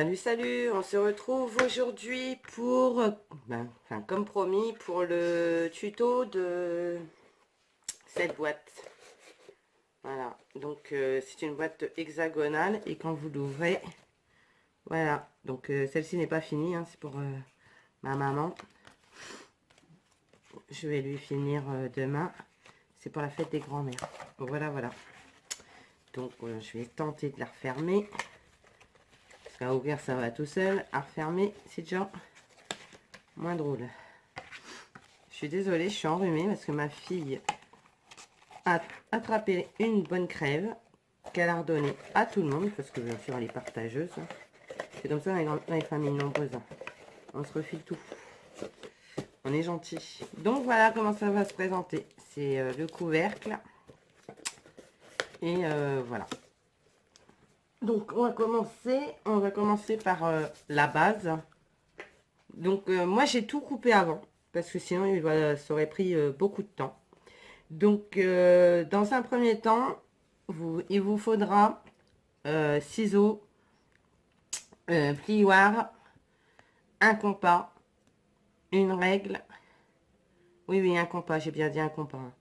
Salut, salut, on se retrouve aujourd'hui pour, comme promis, pour le tuto de cette boîte. Voilà, donc c'est une boîte hexagonale et quand vous l'ouvrez, voilà, donc celle-ci n'est pas finie, hein, c'est pour ma maman. Je vais lui finir demain, c'est pour la fête des grands-mères. Voilà, voilà. Donc je vais tenter de la refermer. Parce qu'à ouvrir ça va tout seul, à refermer c'est déjà moins drôle. Je suis désolée, je suis enrhumée parce que ma fille a attrapé une bonne crève qu'elle a redonnée à tout le monde parce que bien sûr elle est partageuse. C'est comme ça dans les familles nombreuses. On se refile tout. On est gentil. Donc voilà comment ça va se présenter. C'est le couvercle. Et voilà. Donc on va commencer par la base. Donc moi j'ai tout coupé avant parce que sinon ça aurait pris beaucoup de temps. Donc dans un premier temps, il vous faudra ciseaux, plioir, un compas, une règle. Oui, un compas, j'ai bien dit un compas. Hein.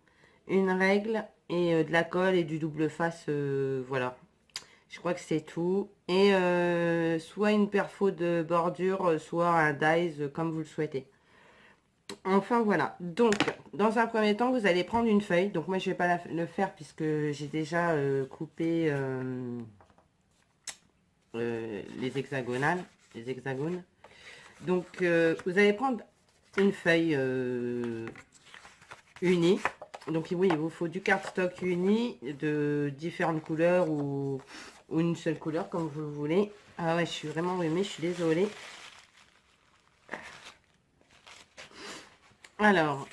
Une règle et de la colle et du double face, voilà. Je crois que c'est tout. Et soit une perfo de bordure, soit un dies, comme vous le souhaitez. Enfin, voilà. Donc, dans un premier temps, vous allez prendre une feuille. Donc, moi, je ne vais pas le faire puisque j'ai déjà coupé les hexagonales, les hexagones. Donc, vous allez prendre une feuille unie. Donc, oui, il vous faut du cardstock uni de différentes couleurs ou une seule couleur, comme vous le voulez. Ah ouais, je suis vraiment enrhumée, je suis désolée. Alors,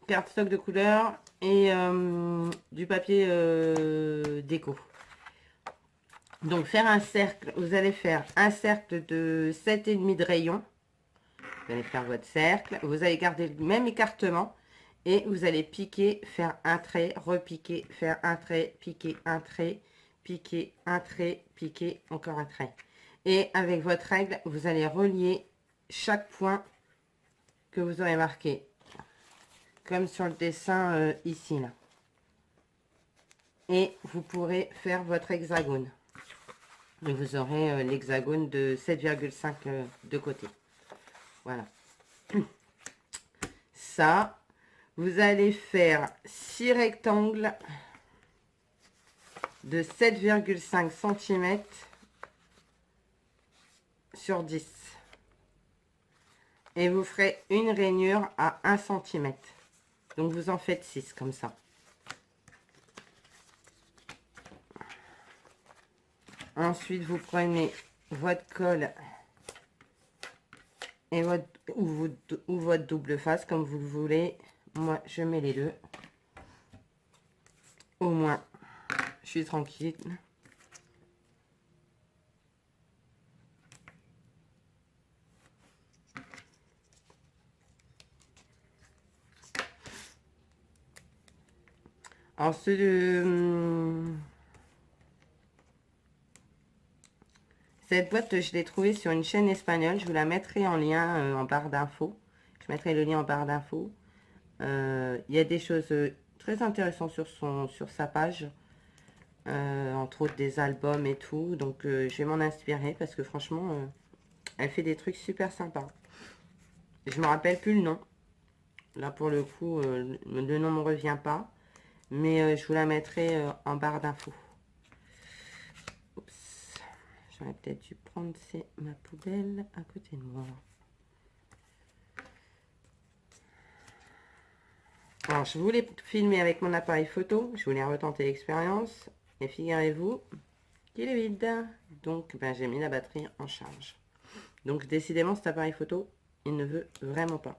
cardstock de couleur et du papier déco. Donc, faire un cercle, vous allez faire un cercle de 7,5 de rayon. Vous allez faire votre cercle, vous allez garder le même écartement et vous allez piquer, faire un trait, repiquer, faire un trait, piquer un trait, piquer un trait, piquer encore un trait. Et avec votre règle, vous allez relier chaque point que vous aurez marqué, comme sur le dessin ici, là. Et vous pourrez faire votre hexagone. Et vous aurez l'hexagone de 7,5 de côté. Voilà. Ça, vous allez faire 6 rectangles de 7,5 cm sur 10. Et vous ferez une rainure à 1 cm. Donc vous en faites 6 comme ça. Ensuite, vous prenez votre colle et ou votre double face, comme vous le voulez. Moi, je mets les deux. Au moins, je suis tranquille. Alors, cette boîte, je l'ai trouvée sur une chaîne espagnole. Je vous la mettrai en lien en barre d'infos. Je mettrai le lien en barre d'infos. Il y a des choses très intéressantes sur sa page. Entre autres des albums et tout. Donc, je vais m'en inspirer parce que franchement, elle fait des trucs super sympas. Je me rappelle plus le nom. Là, pour le coup, le nom ne me revient pas. Mais je vous la mettrai en barre d'infos. Oups. J'aurais peut-être dû prendre ma poubelle à côté de moi. Alors, je voulais filmer avec mon appareil photo. Je voulais retenter l'expérience. Et figurez-vous qu'il est vide. Donc, j'ai mis la batterie en charge. Donc, décidément, cet appareil photo, il ne veut vraiment pas.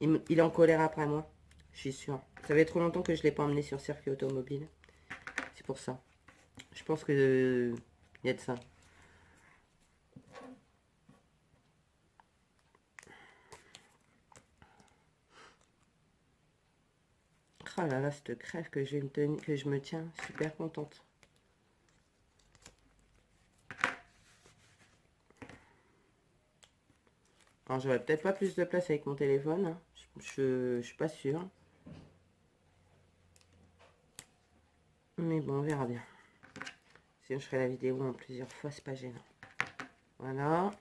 Il est en colère après moi. Je suis sûre. Ça fait trop longtemps que je ne l'ai pas emmené sur circuit automobile. C'est pour ça. Je pense que il y a de ça. Oh là là, cette crève que je me tiens, super contente. Alors, j'aurais peut-être pas plus de place avec mon téléphone. Hein. Je suis pas sûre. Mais bon, on verra bien. Sinon, je ferai la vidéo en plusieurs fois, c'est pas gênant. Voilà.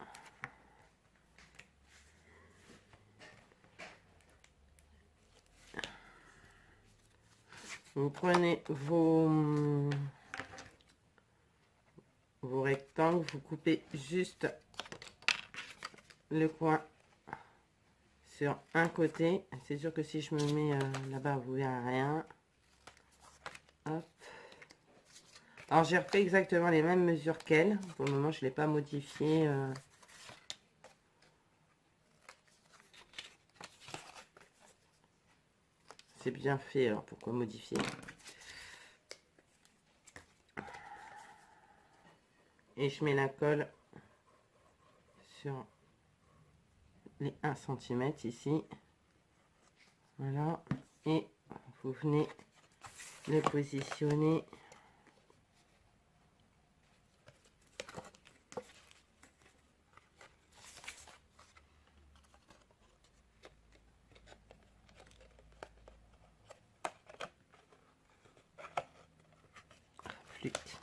Vous prenez vos rectangles, vous coupez juste le coin sur un côté. C'est sûr que si je me mets là-bas, vous verrez rien. Hop. Alors, j'ai refait exactement les mêmes mesures qu'elle. Pour le moment, je ne l'ai pas modifié. C'est bien fait, alors pourquoi modifier? Et je mets la colle sur les 1 cm ici. Voilà. Et vous venez le positionner. Flûte.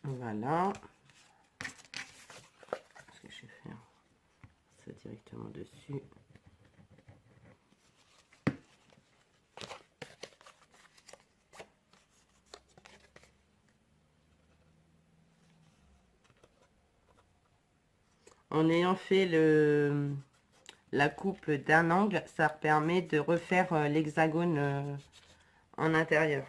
Voilà. Parce que je vais faire ça directement dessus. En ayant fait la coupe d'un angle, ça permet de refaire l'hexagone en intérieur.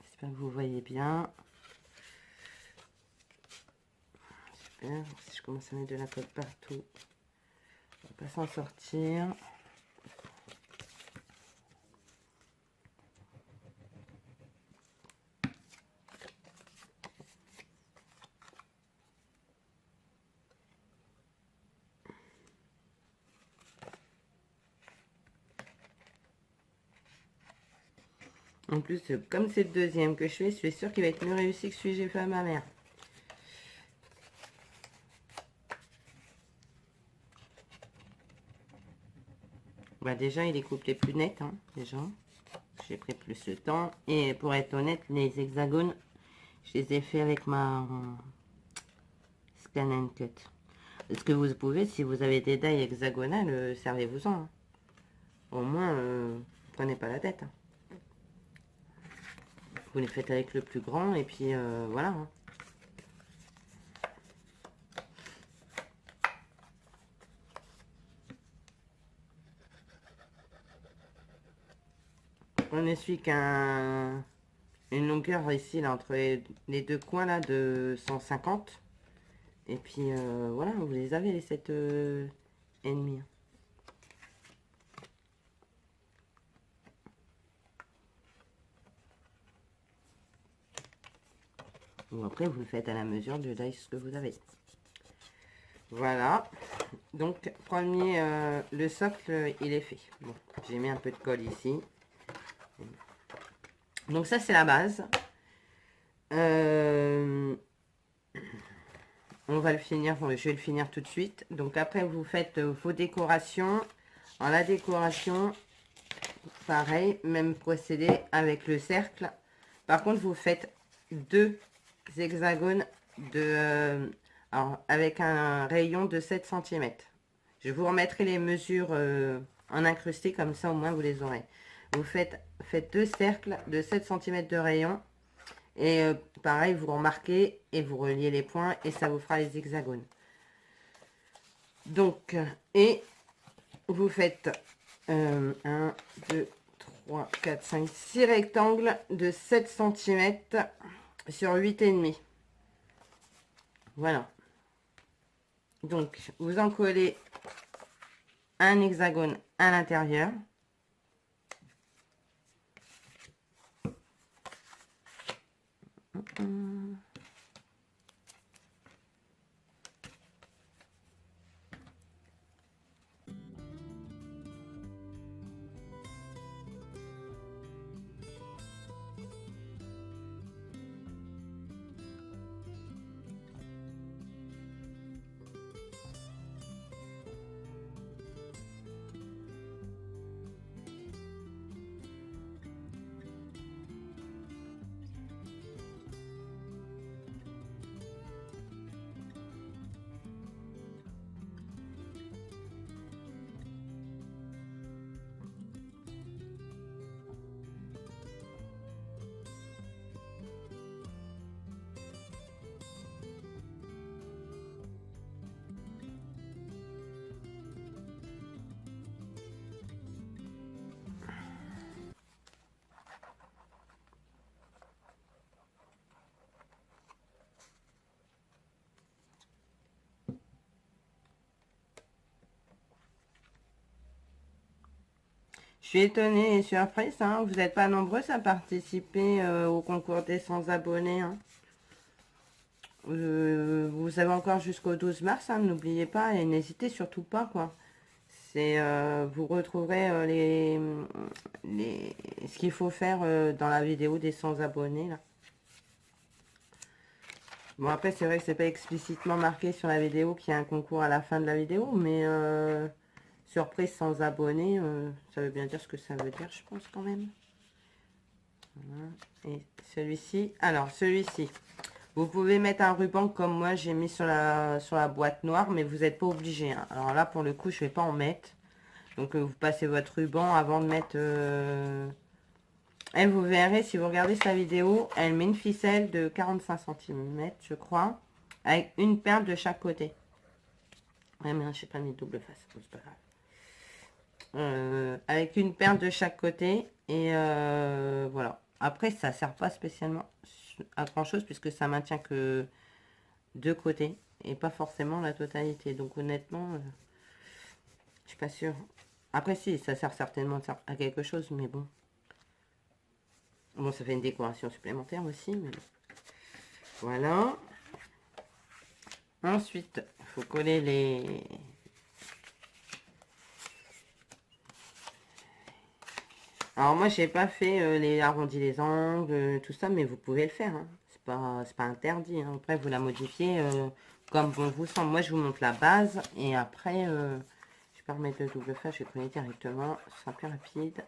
J'espère que vous voyez bien. Super. Si je commence à mettre de la colle partout, on va pas s'en sortir. En plus, comme c'est le deuxième que je suis sûre qu'il va être mieux réussi que celui que j'ai fait à ma mère. Bah déjà, il est couplé plus net, hein, déjà. J'ai pris plus le temps. Et pour être honnête, les hexagones, je les ai fait avec ma Scan and Cut. Ce que vous pouvez, si vous avez des dailles hexagonales, servez-vous-en. Hein. Au moins, prenez pas la tête. Hein. Vous les faites avec le plus grand et puis voilà. Hein. On essuie qu'une longueur ici, là, entre les deux coins là, de 150. Et puis voilà, vous les avez les 7 ennemis. Ou après, vous le faites à la mesure de dice que vous avez. Voilà. Donc, premier, le socle, il est fait. Bon, j'ai mis un peu de colle ici. Donc, ça, c'est la base. On va le finir. Je vais le finir tout de suite. Donc, après, vous faites vos décorations. Alors, la décoration, pareil, même procédé avec le cercle. Par contre, vous faites 2 hexagones avec un rayon de 7 cm. Je vous remettrai les mesures en incrusté, comme ça au moins vous les aurez. Vous faites 2 cercles de 7 cm de rayon. Et pareil, vous remarquez et vous reliez les points et ça vous fera les hexagones. Donc, et vous faites 1, 2, 3, 4, 5, 6 rectangles de 7 cm sur 8,5. Voilà. Donc, vous en collez un hexagone à l'intérieur. Je suis étonnée et surprise, hein. Vous n'êtes pas nombreux à participer au concours des 100 abonnés. Hein. Vous avez encore jusqu'au 12 mars, hein, n'oubliez pas et n'hésitez surtout pas, quoi. C'est vous retrouverez ce qu'il faut faire dans la vidéo des 100 abonnés là. Bon après c'est vrai que c'est pas explicitement marqué sur la vidéo qu'il y a un concours à la fin de la vidéo, mais surprise 100 abonnés, ça veut bien dire ce que ça veut dire, je pense quand même. Voilà. Et celui-ci, alors celui-ci, vous pouvez mettre un ruban comme moi j'ai mis sur la boîte noire, mais vous n'êtes pas obligé. Hein. Alors là pour le coup je vais pas en mettre. Donc vous passez votre ruban avant de mettre... Elle, vous verrez, si vous regardez sa vidéo, elle met une ficelle de 45 cm, je crois, avec une perle de chaque côté. Ouais, mais je n'ai pas mis double face, c'est pas grave. Avec une perle de chaque côté, et voilà. Après, ça ne sert pas spécialement à grand chose, puisque ça maintient que deux côtés, et pas forcément la totalité. Donc honnêtement, je suis pas sûre. Après, si, ça sert certainement à quelque chose, mais bon. Bon, ça fait une décoration supplémentaire aussi, mais voilà. Ensuite, il faut coller les... Alors moi, j'ai pas fait les arrondis les angles, tout ça, mais vous pouvez le faire. Hein. C'est pas interdit. Hein. Après, vous la modifiez comme bon vous semble. Moi, je vous montre la base et après, je vais pas remettre de double face, je vais coller directement. Ce sera plus rapide.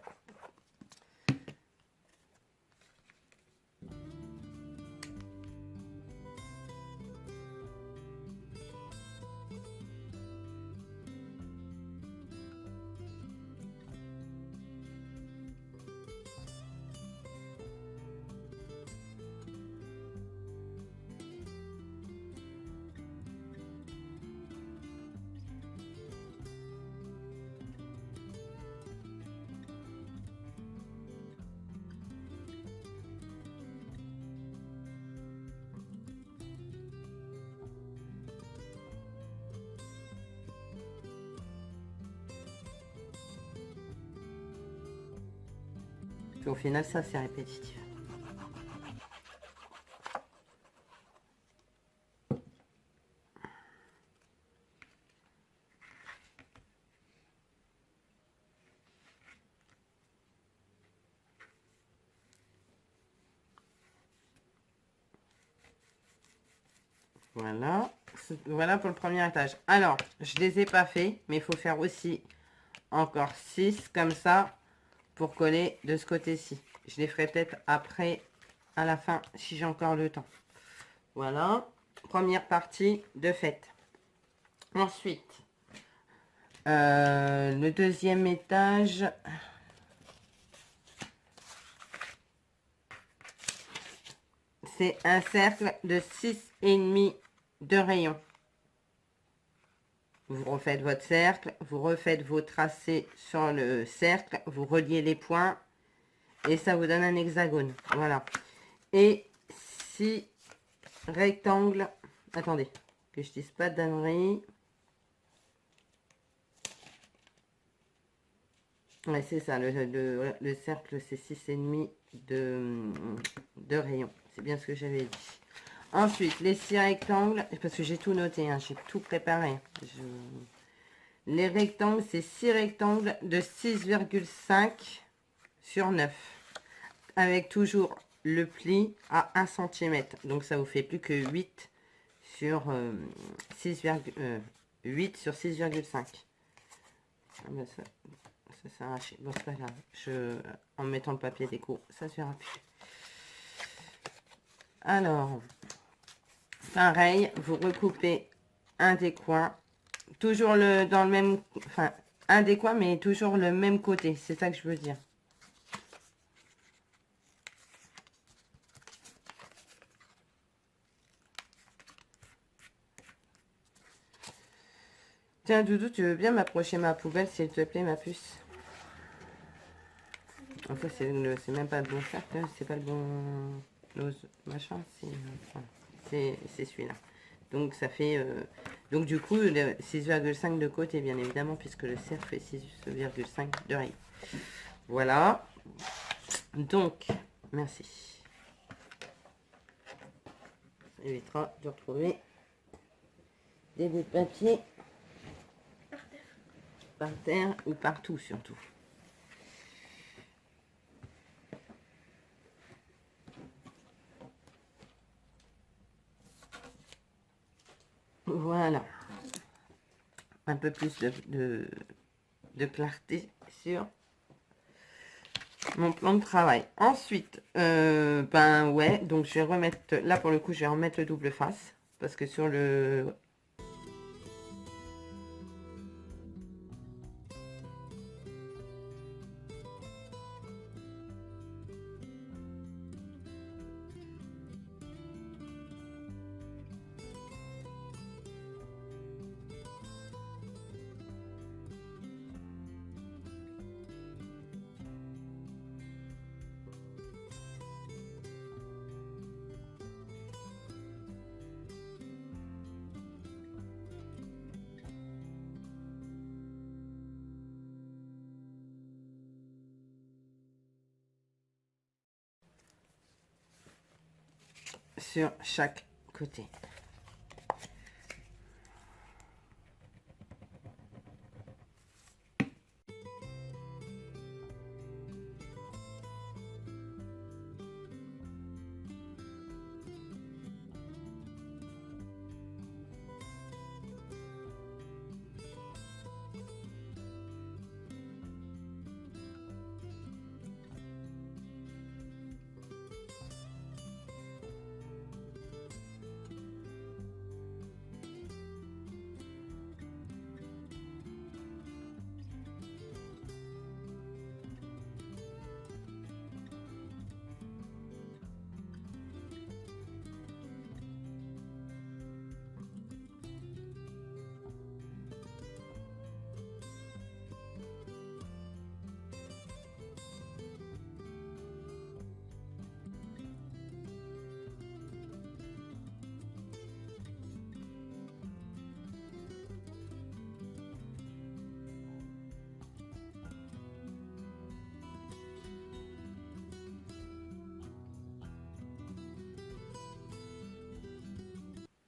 Puis au final, ça, c'est répétitif. Voilà. Voilà pour le premier étage. Alors, je les ai pas fait, mais il faut faire aussi encore 6 comme ça pour coller de ce côté-ci. Je les ferai peut-être après, à la fin, si j'ai encore le temps. Voilà. Première partie de faite. Ensuite, le deuxième étage... C'est un cercle de 6,5 de rayon. Vous refaites votre cercle, vous refaites vos tracés sur le cercle, vous reliez les points et ça vous donne un hexagone. Voilà. Et 6 rectangles. Attendez, que je dise pas d'ânerie. Ouais, c'est ça, le cercle, c'est 6,5 de rayon. c'est bien ce que j'avais dit. Ensuite, les 6 rectangles, parce que j'ai tout noté, hein, j'ai tout préparé. Les rectangles, c'est 6 rectangles de 6,5 sur 9. Avec toujours le pli à 1 cm. Donc ça vous fait plus que 8 sur 8 sur 6,5. Ah ben ça s'est arraché. Bon, c'est pas grave. En mettant le papier déco, ça se verra plus. Alors, pareil, vous recoupez un des coins. Toujours dans le même... Enfin, un des coins, mais toujours le même côté. C'est ça que je veux dire. Tiens, Doudou, tu veux bien m'approcher ma poubelle, s'il te plaît, ma puce? En fait, c'est même pas le bon sac, c'est pas le bon machin, c'est celui-là. Donc, ça fait... donc, du coup, 6,5 de côté, bien évidemment, puisque le cercle fait 6,5 de rayon. Voilà. Donc, merci. Ça évitera de retrouver des bouts de papier par terre ou partout surtout. Voilà. Un peu plus de clarté sur mon plan de travail. Ensuite, ben ouais, donc je vais remettre, là pour le coup, je vais remettre le double face. Parce que sur le... sur chaque côté.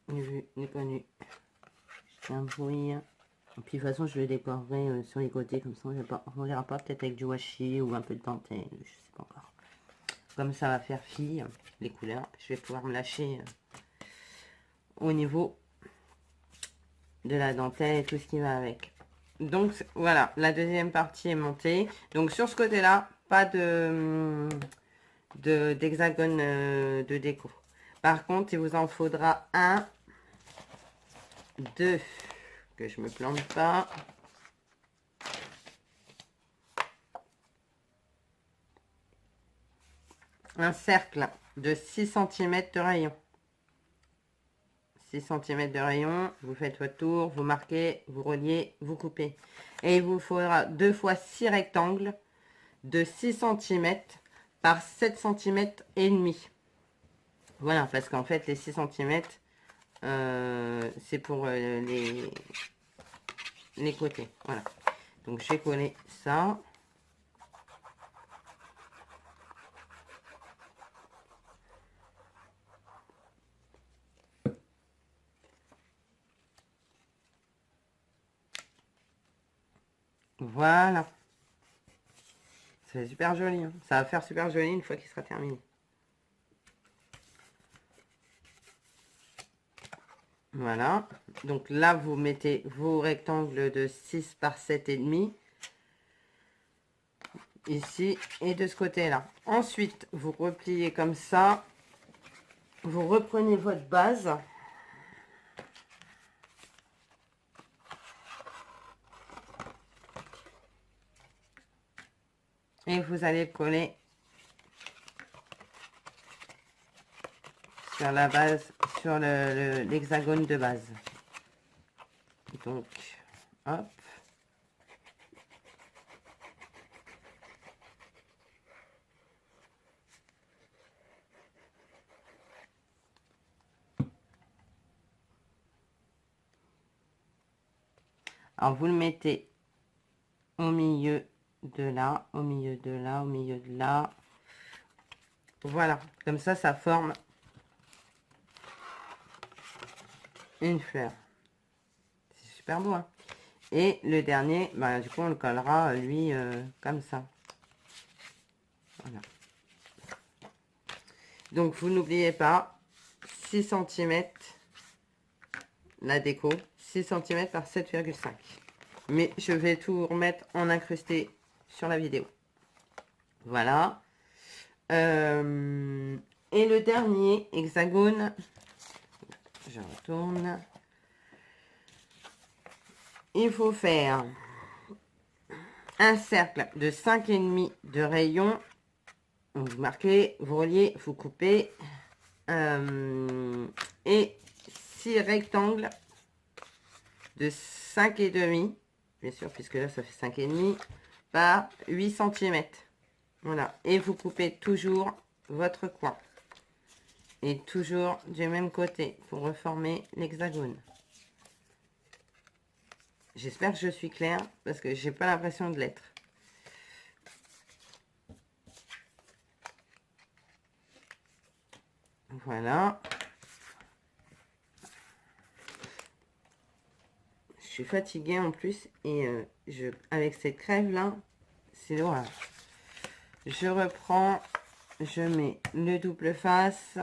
Ni vu, ni connu. C'est un bruit. Et puis de toute façon, je le décorerai sur les côtés, comme ça on ne verra pas, peut-être avec du washi ou un peu de dentelle, je sais pas encore. Comme ça va faire fille, les couleurs, je vais pouvoir me lâcher au niveau de la dentelle et tout ce qui va avec. Donc voilà, la deuxième partie est montée. Donc sur ce côté-là, pas d'hexagone de déco. Par contre, il vous en faudra un, deux, que je me plante pas. Un cercle de 6 cm de rayon. 6 cm de rayon, vous faites votre tour, vous marquez, vous reliez, vous coupez. Et il vous faudra 2 fois 6 rectangles de 6 cm par 7 cm et demi. Voilà, parce qu'en fait, les 6 cm, c'est pour les côtés. Voilà. Donc, je vais coller ça. Voilà. C'est super joli. Hein. Ça va faire super joli une fois qu'il sera terminé. Voilà. Donc là, vous mettez vos rectangles de 6 par 7,5. Ici et de ce côté-là. Ensuite, vous repliez comme ça. Vous reprenez votre base. Et vous allez coller sur la base, sur l'hexagone de base. Donc, hop. Alors, vous le mettez au milieu de là, au milieu de là, au milieu de là. Voilà, comme ça forme une fleur. C'est super beau, hein. Et le dernier, bah, du coup, on le collera, lui, comme ça. Voilà. Donc, vous n'oubliez pas, 6 cm, la déco, 6 cm par 7,5. Mais je vais tout remettre en incrusté sur la vidéo. Voilà. Et le dernier hexagone, je retourne. Il faut faire un cercle de 5,5 de rayon. Vous marquez, vous reliez, vous coupez. Et 6 rectangles de 5,5. Bien sûr, puisque là, ça fait 5,5 par 8 cm. Voilà. Et vous coupez toujours votre coin. Et toujours du même côté pour reformer l'hexagone. J'espère que je suis claire parce que j'ai pas l'impression de l'être. Voilà. Je suis fatiguée en plus et avec cette crève là, c'est l'horreur. Je reprends, je mets le double face.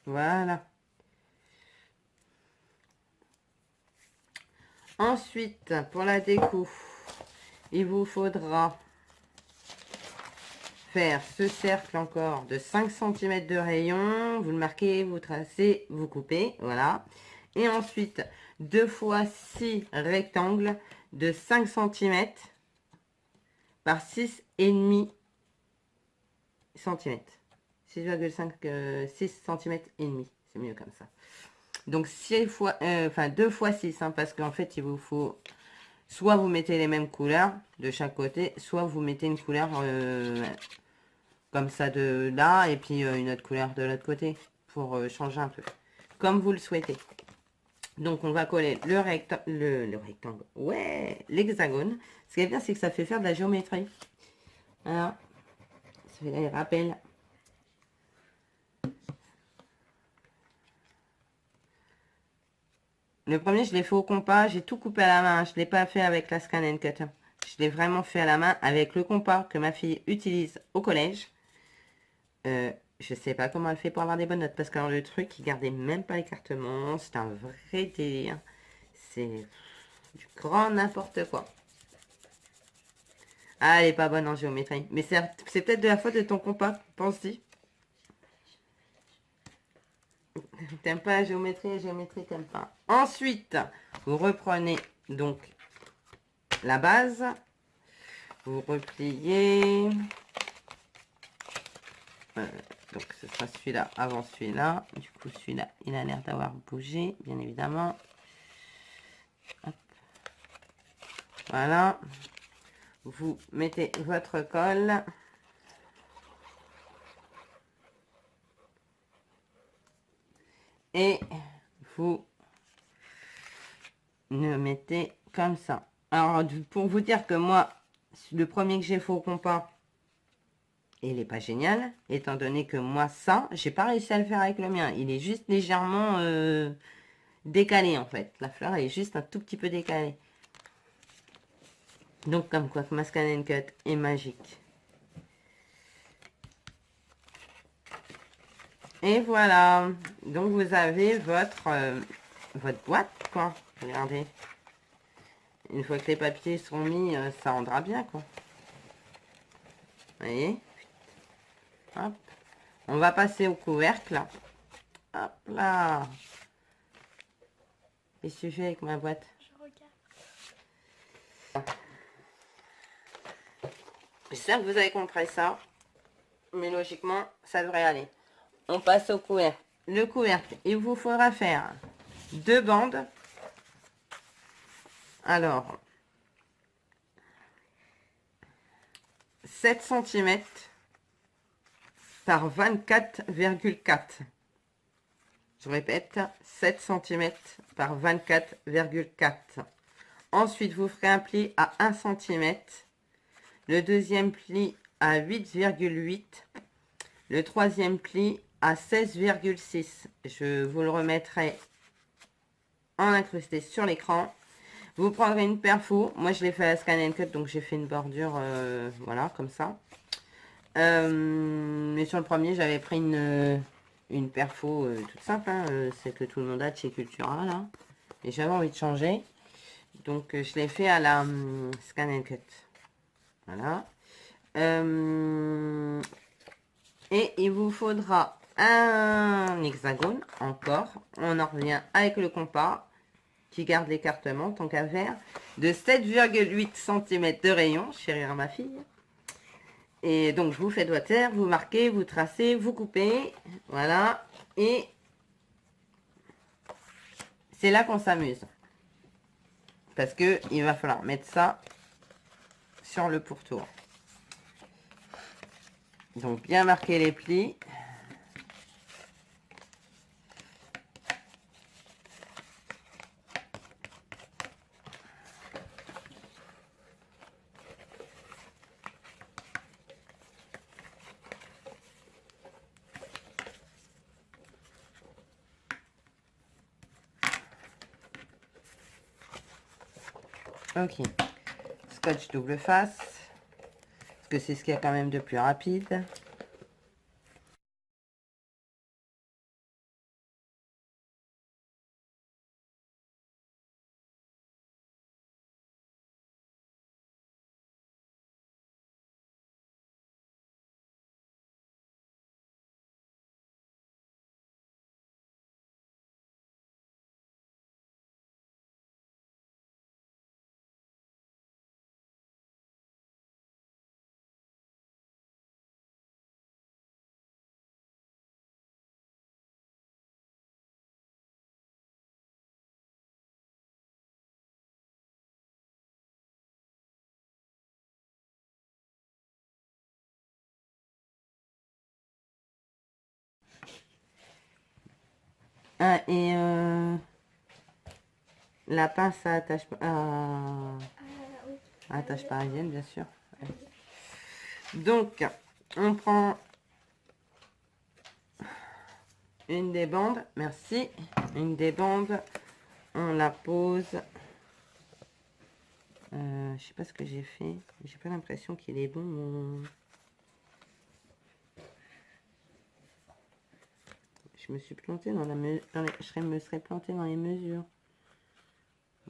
Voilà. Ensuite, pour la déco, il vous faudra faire ce cercle encore de 5 cm de rayon. Vous le marquez, vous tracez, vous coupez. Voilà. Et ensuite, 2 fois 6 rectangles de 5 cm par 6,5 cm. 6,6 cm et demi. C'est mieux comme ça. Donc 6 fois, 2 fois 6, hein, parce qu'en fait, il vous faut... Soit vous mettez les mêmes couleurs de chaque côté, soit vous mettez une couleur comme ça de là, et puis une autre couleur de l'autre côté, pour changer un peu, comme vous le souhaitez. Donc on va coller le rectangle, ouais, l'hexagone. Ce qui est bien, c'est que ça fait faire de la géométrie. Voilà, ça fait les rappels. Le premier, je l'ai fait au compas, j'ai tout coupé à la main, je ne l'ai pas fait avec la Scan and Cut. Je l'ai vraiment fait à la main avec le compas que ma fille utilise au collège. Je sais pas comment elle fait pour avoir des bonnes notes, parce que alors, le truc, il gardait même pas l'écartement, c'est un vrai délire. C'est du grand n'importe quoi. Ah, elle est pas bonne en géométrie, mais c'est peut-être de la faute de ton compas, pense-y. T'aimes pas la géométrie, t'aimes pas. Ensuite, vous reprenez donc la base, vous repliez. Donc ce sera celui-là avant celui-là. Du coup, celui-là, il a l'air d'avoir bougé, bien évidemment. Hop. Voilà. Vous mettez votre colle. Et vous le mettez comme ça. Alors, pour vous dire que moi, le premier que j'ai fait au compas, il n'est pas génial, étant donné que moi, ça, j'ai pas réussi à le faire avec le mien. Il est juste légèrement décalé, en fait. La fleur, elle est juste un tout petit peu décalée. Donc, comme quoi que ma Scan and Cut est magique. Et voilà. Donc, vous avez votre boîte, quoi. Regardez. Une fois que les papiers sont mis, ça rendra bien, quoi. Vous voyez? Hop. On va passer au couvercle. Hop là. Qu'est-ce que tu fais avec ma boîte? Je regarde. J'espère que vous avez compris ça. Mais logiquement, ça devrait aller. On passe au couvercle. Le couvercle, il vous faudra faire 2 bandes. Alors, 7 cm par 24,4. Je répète, 7 cm par 24,4. Ensuite, vous ferez un pli à 1 cm. Le deuxième pli à 8,8. Le troisième pli à 16,6. Je vous le remettrai en incrusté sur l'écran. Vous prendrez une perfo. Moi, je l'ai fait à la Scan and Cut, donc j'ai fait une bordure, voilà, comme ça. Mais sur le premier, j'avais pris une perfo toute simple, hein, c'est que tout le monde a de chez Cultura, là. Et j'avais envie de changer. Donc, je l'ai fait à la Scan and Cut. Voilà. Et il vous faudra un hexagone, encore. On en revient avec le compas, qui garde l'écartement, tant qu'à faire, de 7,8 cm de rayon, chérie à ma fille. Et donc, je vous fais doigt de terre, vous marquez, vous tracez, vous coupez. Voilà. Et c'est là qu'on s'amuse. Parce que il va falloir mettre ça sur le pourtour. Donc, bien marquer les plis. Ok. Scotch double face. Parce que c'est ce qu'il y a quand même de plus rapide. Ah, et la pince à attache parisienne, bien sûr. Ouais. Donc, on prend une des bandes, merci. Une des bandes, on la pose. Je sais pas ce que j'ai fait. J'ai pas l'impression qu'il est bon. Je me suis plantée dans la je me serais plantée dans les mesures.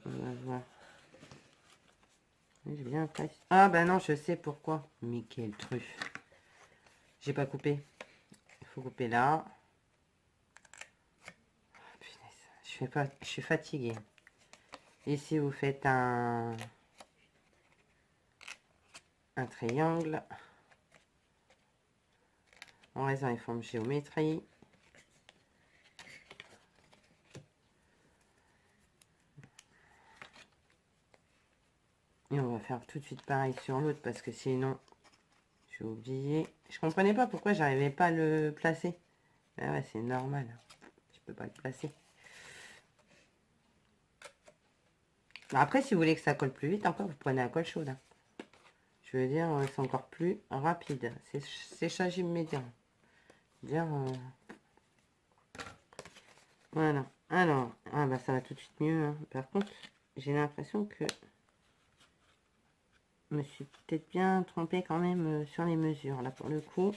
On va voir. J'ai bien l'impression. Ah bah non, je sais pourquoi. Mais quelle truffe. J'ai pas coupé. Il faut couper là. Oh, punaise. Je suis fatiguée. Ici, vous faites un triangle. En raison et forme géométrie. Et on va faire tout de suite pareil sur l'autre parce que sinon, j'ai oublié. Je comprenais pas pourquoi j'arrivais pas à le placer. Ah ouais, c'est normal. Je peux pas le placer. Bah après, si vous voulez que ça colle plus vite, encore, vous prenez un colle chaude. Hein. Je veux dire, c'est encore plus rapide. C'est séchage immédiat. Dire, voilà. Alors, ah bah ça va tout de suite mieux. Hein. Par contre, j'ai l'impression que je me suis peut-être bien trompée quand même sur les mesures. Là, pour le coup.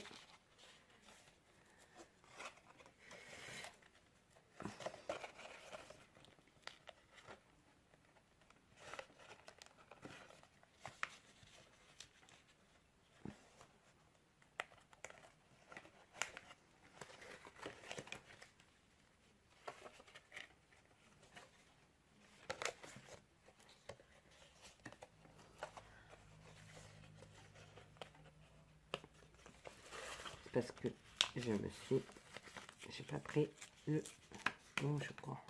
Parce que j'ai pas pris le bon, je crois.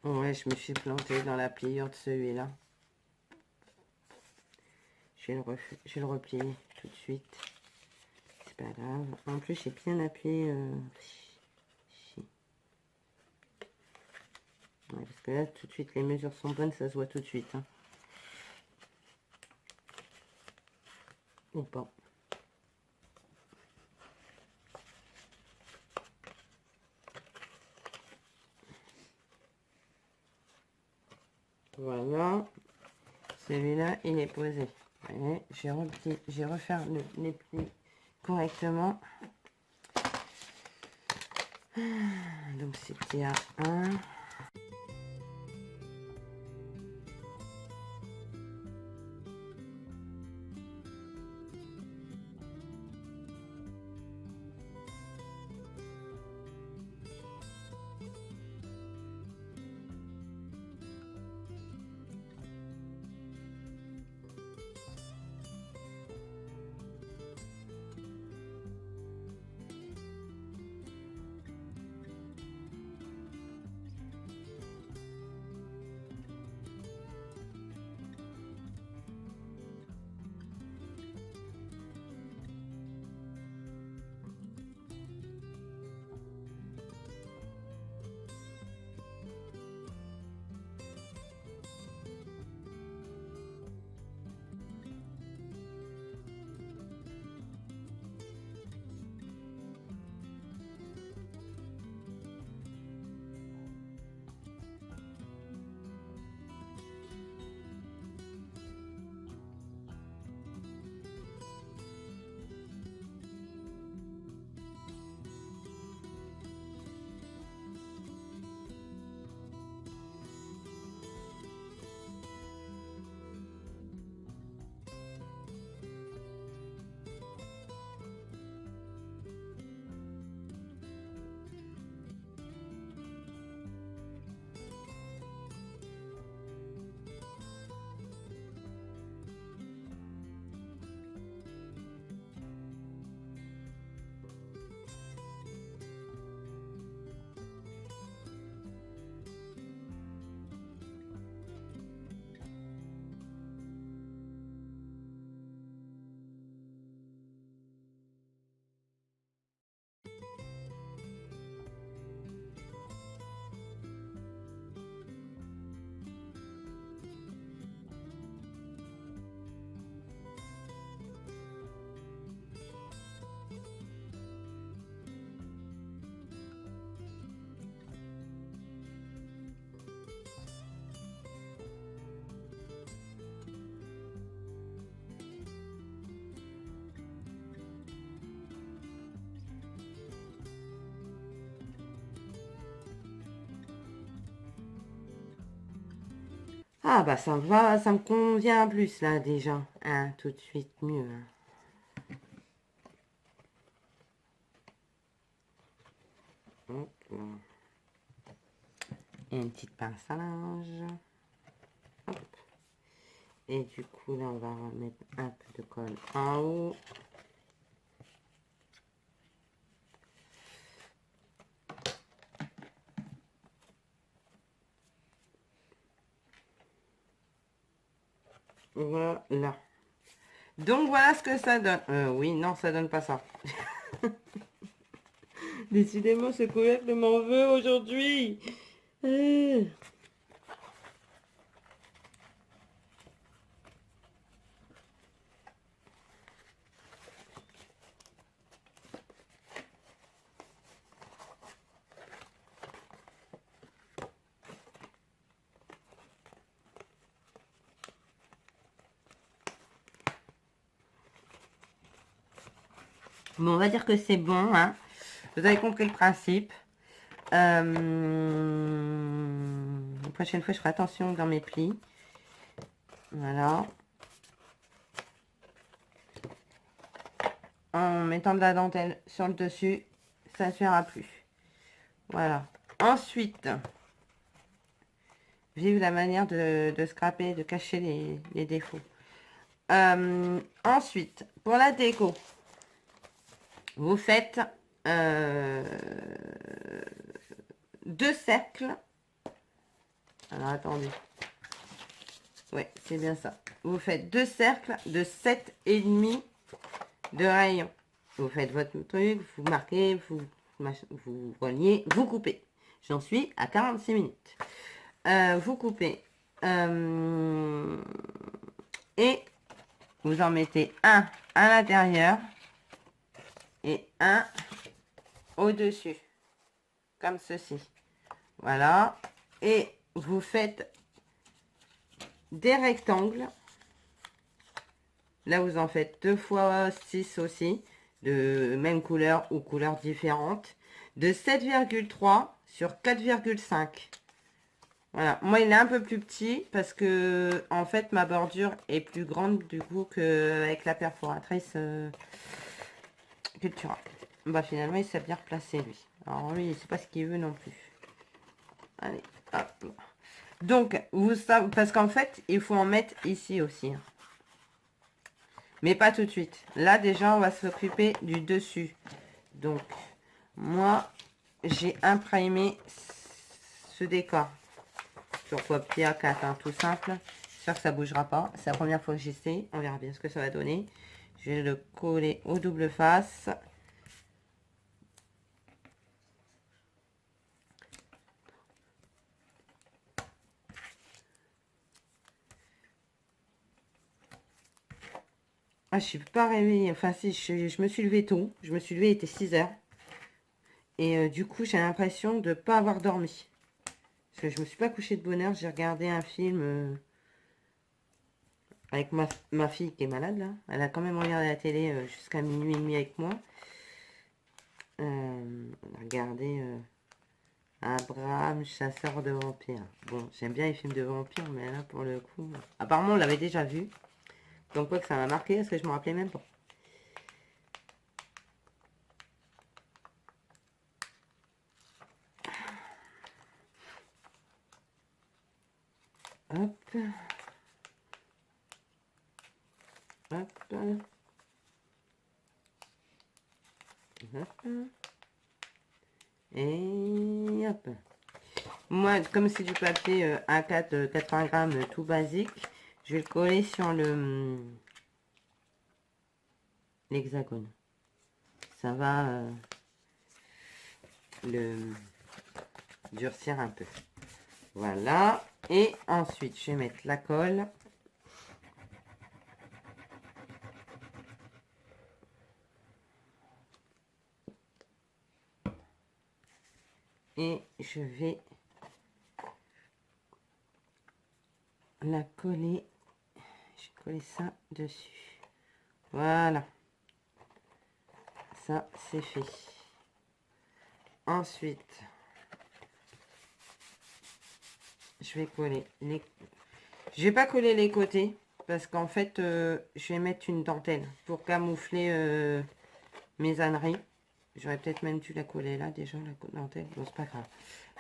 Ouais, je me suis plantée dans la pliure de celui-là. Je vais le replier tout de suite. C'est pas grave. En plus, j'ai bien appuyé. Ouais, parce que là, tout de suite, les mesures sont bonnes, ça se voit tout de suite. Hein. Ou pas. Voilà. Celui-là, il est posé. J'ai refaire les plis correctement. Donc, c'était à 1. Ah bah ça me va, ça me convient plus là déjà. Hein, tout de suite mieux. Hein. Hop là. Et une petite pince à linge. Hop. Et du coup là on va remettre un peu de colle en haut. Voilà. Donc voilà ce que ça donne. Oui, non, ça donne pas ça. Décidément, ce couvercle m'en veut aujourd'hui. Bon, on va dire que c'est bon. Hein. Vous avez compris le principe. La prochaine fois, je ferai attention dans mes plis. Voilà. En mettant de la dentelle sur le dessus, ça ne suffira plus. Voilà. Ensuite, vive la manière de scraper, de cacher les défauts. Ensuite, pour la déco, vous faites 2 cercles. Alors, attendez. Ouais, c'est bien ça. Vous faites 2 cercles de 7,5 de rayon. Vous faites votre truc, vous marquez, vous reliez, vous coupez. J'en suis à 46 minutes. Vous coupez. Et vous en mettez un à l'intérieur et un au-dessus. Comme ceci. Voilà. Et vous faites des rectangles. Là, vous en faites 2 fois 6 aussi, de même couleur ou couleurs différentes, de 7,3 sur 4,5. Voilà, moi il est un peu plus petit parce que en fait ma bordure est plus grande du coup qu'avec la perforatrice Cultura. Bah finalement il s'est bien replacé lui. Alors lui il sait pas ce qu'il veut non plus. Allez, hop. Donc vous savez, parce qu'en fait il faut en mettre ici aussi. Hein. Mais pas tout de suite. Là, déjà, on va s'occuper du dessus. Donc, moi, j'ai imprimé ce décor sur papier A4, hein, tout simple. J'espère que ça ne bougera pas. C'est la première fois que j'essaie. On verra bien ce que ça va donner. Je vais le coller au double face. Ah, je suis pas réveillée. Enfin, si, je me suis levée tôt. Je me suis levée, il était 6 heures. Et du coup, j'ai l'impression de ne pas avoir dormi. Parce que je me suis pas couchée de bonne heure. J'ai regardé un film avec ma fille qui est malade, là. Elle a quand même regardé la télé jusqu'à minuit et demi avec moi. On a regardé Abraham, chasseur de vampires. Bon, j'aime bien les films de vampires, mais là, pour le coup... Apparemment, on l'avait déjà vu. Donc, quoi que ça m'a marqué, parce que je me rappelais même pas. Hop. Hop. Hop. Et hop. Moi, comme c'est du papier A4 80 grammes tout basique, je vais le coller sur l'hexagone. Ça va le durcir un peu. Voilà. Et ensuite, je vais mettre la colle. Et je vais la coller. Je vais coller ça dessus. Voilà. Ça, c'est fait. Ensuite, je vais coller Je vais pas coller les côtés parce qu'en fait, je vais mettre une dentelle pour camoufler mes âneries. J'aurais peut-être même dû la coller là déjà, la dentelle. Bon, c'est pas grave.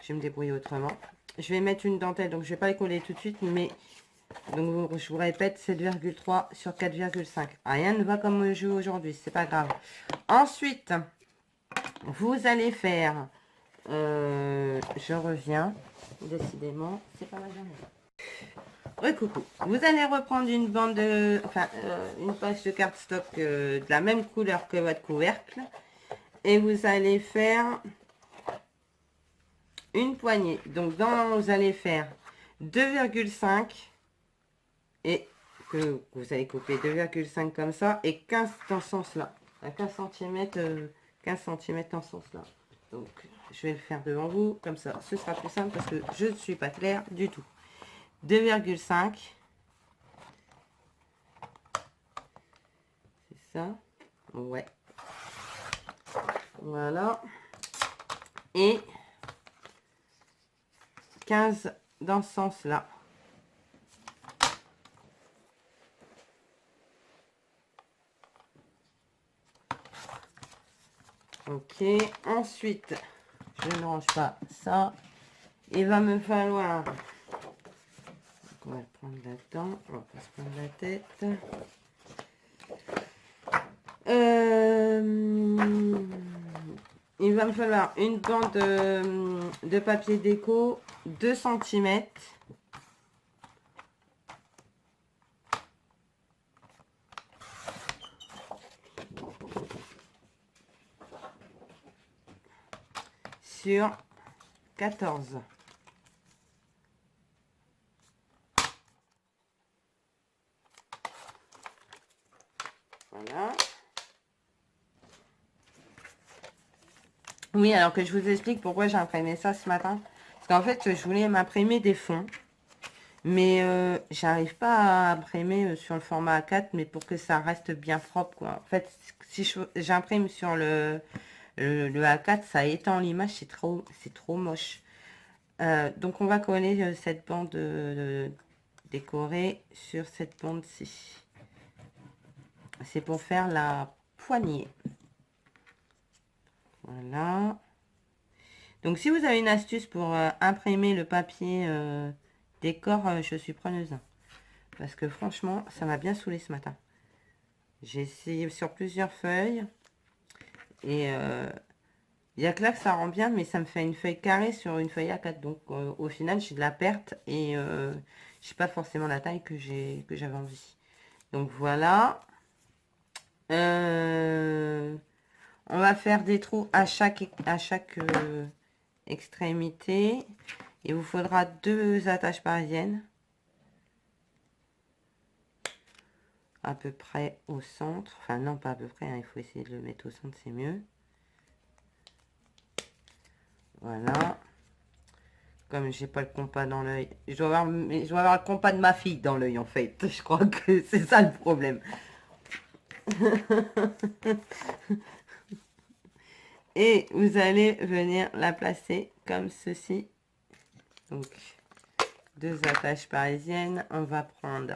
Je vais me débrouiller autrement. Je vais mettre une dentelle, donc je vais pas les coller tout de suite, mais donc je vous répète, 7,3 sur 4,5. Rien ne va comme je joue aujourd'hui, c'est pas grave. Ensuite, vous allez faire, je reviens, décidément, c'est pas ma journée. Coucou. Vous allez reprendre une bande de, une page de cardstock de la même couleur que votre couvercle et vous allez faire une poignée. Donc vous allez faire 2,5 et que vous allez couper 2,5 comme ça et 15 dans ce sens là, à 15 cm, 15 cm dans ce sens là. Donc je vais le faire devant vous comme ça, ce sera plus simple parce que je ne suis pas claire du tout. 2,5, c'est ça, ouais, voilà, et 15 dans ce sens là. Ok, ensuite je ne range pas ça, il va me falloir, on va le prendre là-dedans, on va pas se prendre la tête. Il va me falloir une bande de papier déco 2 cm. Sur 14. Voilà. Oui, alors que je vous explique pourquoi j'ai imprimé ça ce matin. Parce qu'en fait, je voulais m'imprimer des fonds. Mais j'arrive pas à imprimer sur le format A4, mais pour que ça reste bien propre, quoi. En fait, si j'imprime sur le A4, ça étend l'image, c'est trop moche. Donc, on va coller cette bande décorée sur cette bande-ci. C'est pour faire la poignée. Voilà. Donc, si vous avez une astuce pour imprimer le papier décor, je suis preneuse. Parce que franchement, ça m'a bien saoulé ce matin. J'ai essayé sur plusieurs feuilles. Et il y a que là que ça rend bien, mais ça me fait une feuille carrée sur une feuille A4. Donc au final, j'ai de la perte et je sais pas forcément la taille que j'avais envie. Donc voilà. On va faire des trous à chaque extrémité. Il vous faudra 2 attaches parisiennes. À peu près au centre. Enfin non, pas à peu près, hein, il faut essayer de le mettre au centre, c'est mieux. Voilà. Comme j'ai pas le compas dans l'œil. Je dois avoir le compas de ma fille dans l'œil en fait. Je crois que c'est ça le problème. Et vous allez venir la placer comme ceci. Donc, 2 attaches parisiennes. On va prendre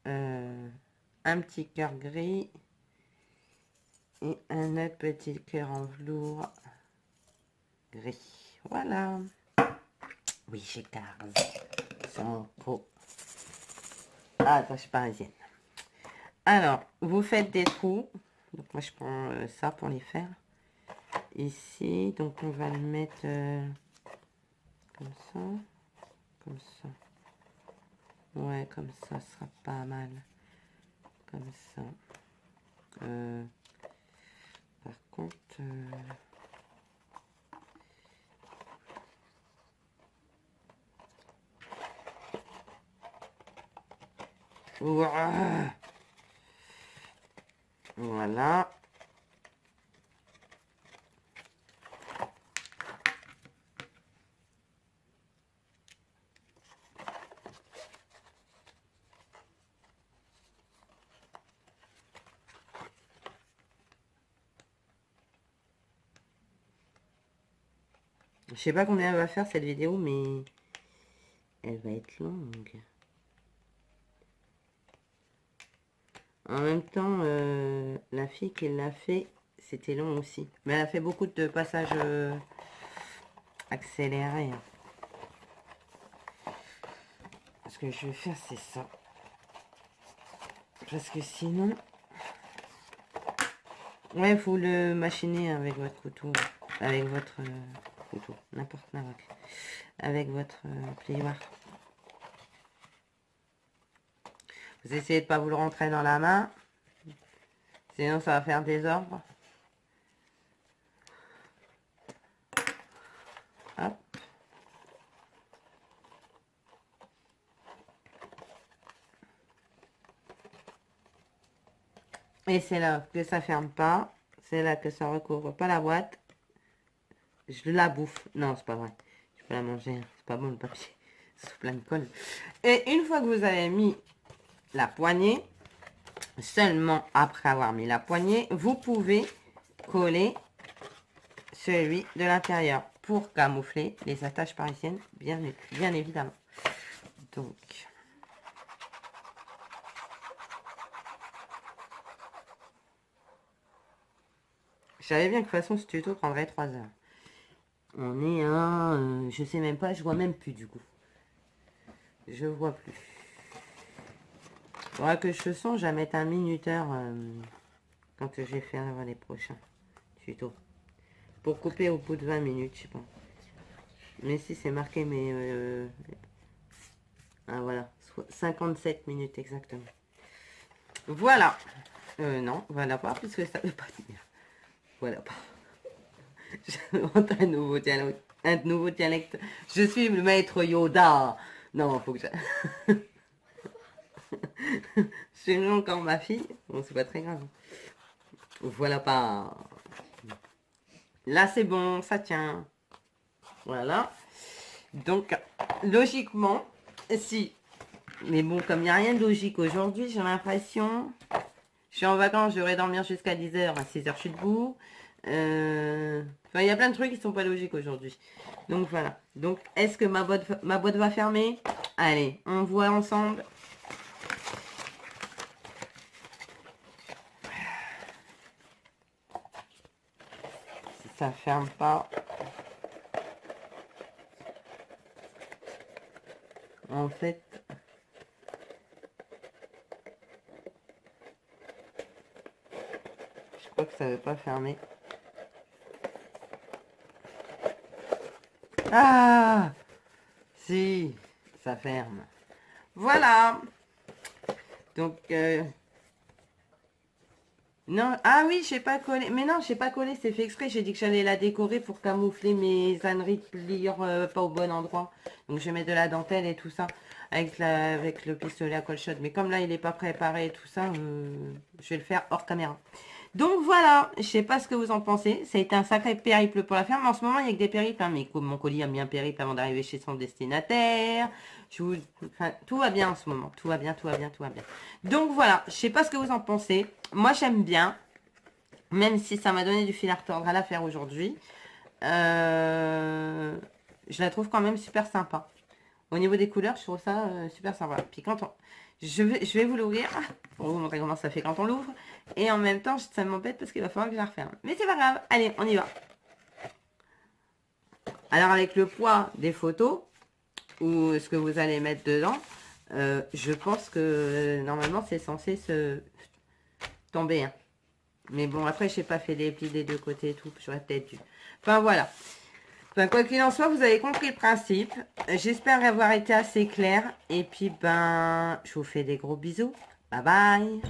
un petit cœur gris et un autre petit cœur en velours gris. Voilà. Oui, j'ai 15. Sans trop. Attache parisienne. Alors, vous faites des trous. Donc, moi, je prends ça pour les faire. Ici, donc, on va le mettre comme ça. Comme ça. Ouais, comme ça sera pas mal. Comme ça. Par contre... Voilà. Je sais pas combien elle va faire cette vidéo, mais elle va être longue. En même temps, la fille qui l'a fait, c'était long aussi. Mais elle a fait beaucoup de passages accélérés. Hein. Ce que je vais faire, c'est ça. Parce que sinon... Ouais, il faut le machiner avec votre couteau. Avec votre couteau. N'importe quoi. Avec votre plioir. Vous essayez de pas vous le rentrer dans la main. Sinon, ça va faire désordre. Hop. Et c'est là que ça ferme pas. C'est là que ça recouvre pas la boîte. Je la bouffe. Non, c'est pas vrai. Je peux la manger. C'est pas bon le papier. C'est plein de colle. Et une fois que vous avez mis la poignée, seulement après avoir mis la poignée, vous pouvez coller celui de l'intérieur pour camoufler les attaches parisiennes, bien évidemment. Donc, je savais bien que de toute façon ce tuto prendrait 3 heures. On est à, je sais même pas, je vois même plus du coup. Je vois plus. Il faudra que je songe à mettre un minuteur quand je vais faire les prochains tutos. Pour couper au bout de 20 minutes, je sais pas. Mais si c'est marqué, mais... ah voilà, 57 minutes exactement. Voilà. Non, voilà pas, puisque ça ne veut pas dire. Voilà pas. J'invente un nouveau dialecte. Un nouveau dialecte. Je suis le maître Yoda. Non, faut que je... je suis encore ma fille. Bon, c'est pas très grave. Voilà pas. Là, c'est bon, ça tient. Voilà. Donc, logiquement, si. Mais bon, comme il n'y a rien de logique aujourd'hui, j'ai l'impression... Je suis en vacances, je devrais dormir jusqu'à 10h. À 6h, je suis debout. Enfin, il y a plein de trucs qui ne sont pas logiques aujourd'hui. Donc, voilà. Donc, est-ce que ma boîte va fermer? Allez, on voit ensemble. Si ça ferme pas... En fait... Je crois que ça ne veut pas fermer. Ah! Si, ça ferme. Voilà. Donc, non, ah oui, je n'ai pas collé. Mais non, je n'ai pas collé, c'est fait exprès. J'ai dit que j'allais la décorer pour camoufler mes âneries de pliure pas au bon endroit. Donc, je vais mettre de la dentelle et tout ça avec le pistolet à colle chaude. Mais comme là, il n'est pas préparé et tout ça, je vais le faire hors caméra. Donc voilà, je sais pas ce que vous en pensez. Ça a été un sacré périple pour la ferme. En ce moment, il n'y a que des périples. Hein, mais mon colis a bien périple avant d'arriver chez son destinataire. Enfin, tout va bien en ce moment. Tout va bien, tout va bien, tout va bien. Donc voilà, je sais pas ce que vous en pensez. Moi, j'aime bien. Même si ça m'a donné du fil à retordre à la faire aujourd'hui. Je la trouve quand même super sympa. Au niveau des couleurs, je trouve ça super sympa. Puis quand on... Je vais vous l'ouvrir pour vous montrer comment ça fait quand on l'ouvre. Et en même temps, ça m'embête parce qu'il va falloir que je la referme. Mais c'est pas grave. Allez, on y va. Alors, avec le poids des photos, ou ce que vous allez mettre dedans, je pense que normalement, c'est censé se tomber. Hein. Mais bon, après, je n'ai pas fait les plis des deux côtés et tout. J'aurais peut-être dû. Enfin, voilà. Enfin, quoi qu'il en soit, vous avez compris le principe. J'espère avoir été assez clair. Et puis, ben, je vous fais des gros bisous. Bye bye.